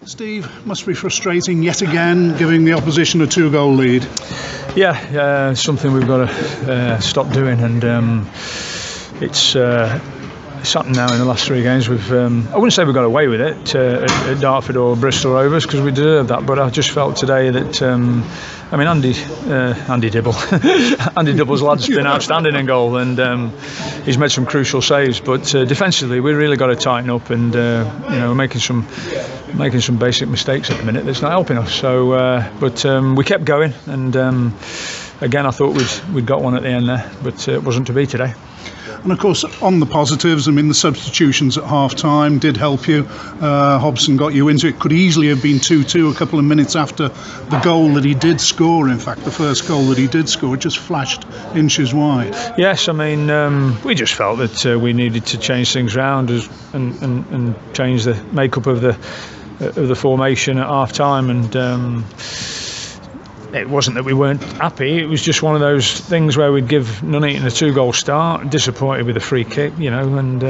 Steve, must be frustrating yet again, giving the opposition a 2-goal lead. Yeah, something we've got to stop doing, and it's happened now in the last 3 games. I wouldn't say we got away with it at Dartford or Bristol Rovers, because we deserved that, but I just felt today that Andy Dibble Andy Dibble's lad's been outstanding in goal, and he's made some crucial saves, but defensively we really got to tighten up, and we're making some basic mistakes at the minute that's not helping us. So but we kept going, and again I thought we'd got one at the end there, but it wasn't to be today. And of course, on the positives, the substitutions at half-time did help you. Hobson got you into it. Could easily have been 2-2 a couple of minutes after the goal that he did score. In fact, the first goal that he did score just flashed inches wide. Yes, we just felt that we needed to change things around and change the makeup of the formation at half-time, and it wasn't that we weren't happy, it was just one of those things where we'd give Nuneaton a 2-goal start, disappointed with a free kick, and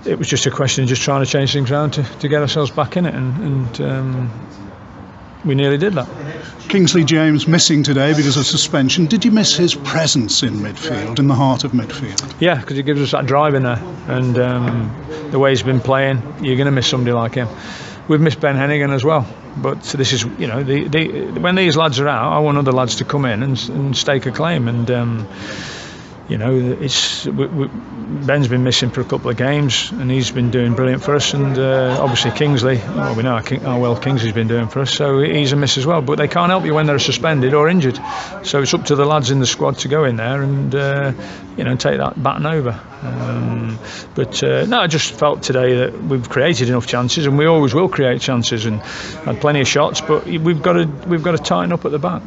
it was just a question of just trying to change things around to get ourselves back in it, and we nearly did that. Kingsley James missing today because of suspension. Did you miss his presence in midfield, in the heart of midfield? Yeah, because he gives us that drive in there, and the way he's been playing, you're going to miss somebody like him. We've missed Ben Hennigan as well, but this is, when these lads are out, I want other lads to come in and stake a claim, and Ben's been missing for a couple of games, and he's been doing brilliant for us, and obviously Kingsley, we know how well Kingsley's been doing for us, so he's a miss as well, but they can't help you when they're suspended or injured, so it's up to the lads in the squad to go in there and take that baton over. I just felt today that we've created enough chances, and we always will create chances, and had plenty of shots, but we've got to tighten up at the back.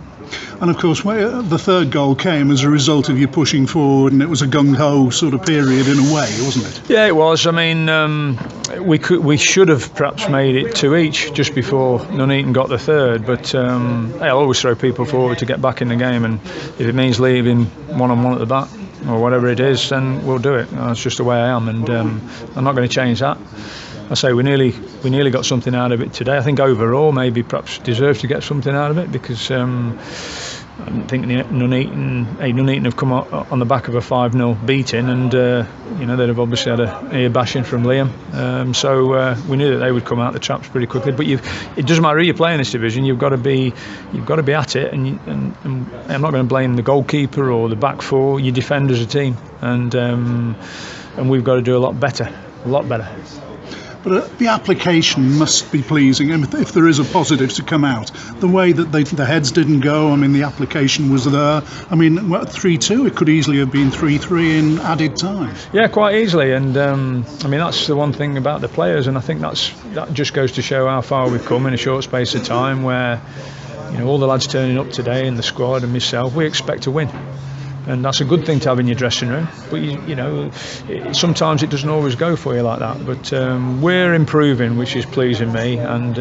And of course, the third goal came as a result of you pushing forward, and it was a gung-ho sort of period in a way, wasn't it? Yeah, it was. We should have perhaps made it 2 each just before Nuneaton got the third, but they'll always throw people forward to get back in the game, and if it means leaving one-on-one at the back or whatever it is, then we'll do it. That's just the way I am, and I'm not going to change that. I say we nearly got something out of it today. I think overall maybe perhaps deserved to get something out of it, because I think Nuneaton have come on the back of a 5-0 beating, and they'd have obviously had a ear bashing from Liam, so we knew that they would come out the traps pretty quickly. But it doesn't matter who you play in this division, you've got to be at it, and I'm not going to blame the goalkeeper or the back four. You defend as a team, and we've got to do a lot better. But the application must be pleasing, and if there is a positive to come out, the way that the heads didn't go, the application was there. 3-2, it could easily have been 3-3 in added time. Yeah, quite easily, and that's the one thing about the players, and I think that just goes to show how far we've come in a short space of time, where all the lads turning up today in the squad and myself, we expect to win. And that's a good thing to have in your dressing room, but sometimes it doesn't always go for you like that, but we're improving, which is pleasing me, and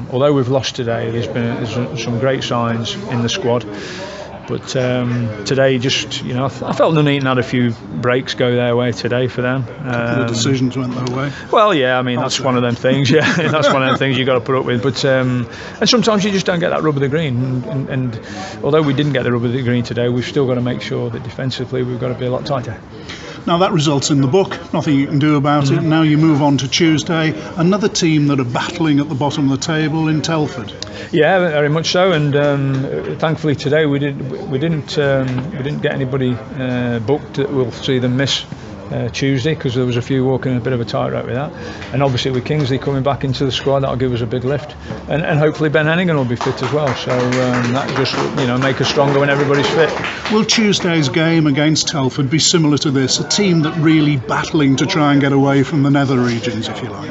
although we've lost today, there's some great signs in the squad, but today just I felt Nuneaton had a few breaks go their way today for them. The decisions went their way. Well, yeah, that's one of them things. Yeah, that's one of them things you've got to put up with. But and sometimes you just don't get that rub of the green. And although we didn't get the rub of the green today, we've still got to make sure that defensively we've got to be a lot tighter. Now that results in the book, nothing you can do about it. Now you move on to Tuesday, another team that are battling at the bottom of the table in Telford. Yeah, very much so, and thankfully today we didn't get anybody booked that will see them miss Tuesday, because there was a few walking a bit of a tightrope with that, and obviously with Kingsley coming back into the squad, that'll give us a big lift, and hopefully Ben Hennigan will be fit as well, so that just make us stronger when everybody's fit. Will Tuesday's game against Telford be similar to this, a team that really battling to try and get away from the nether regions, if you like?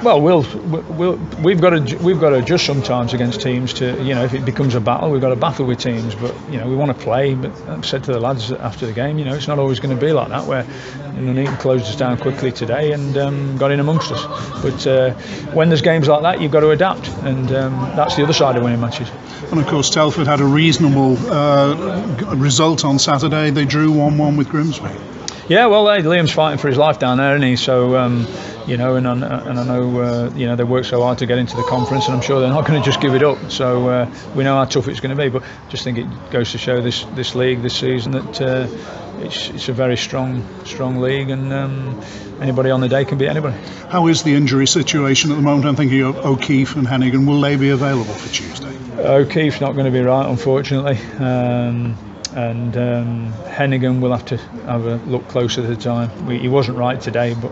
Well, we've got to adjust sometimes against teams to, if it becomes a battle, we've got to battle with teams, but we want to play. But I've said to the lads after the game, it's not always going to be like that, where Nuneaton closed us down quickly today and got in amongst us. But when there's games like that, you've got to adapt, and that's the other side of winning matches. And of course Telford had a reasonable result on Saturday. They drew 1-1 with Grimsby. Yeah, well, Liam's fighting for his life down there, isn't he? So you know, and I know you know, they work so hard to get into the conference, and I'm sure they're not going to just give it up. So we know how tough it's going to be, but just think it goes to show this league this season that it's a very strong league, and anybody on the day can beat anybody. How is the injury situation at the moment? I'm thinking of O'Keefe and Hennigan. Will they be available for Tuesday? O'Keefe's not going to be right, unfortunately, and Hennigan will have to have a look closer at the time. He wasn't right today, but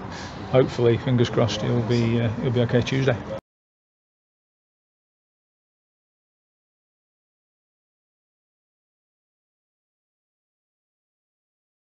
hopefully, fingers crossed, he'll be okay Tuesday.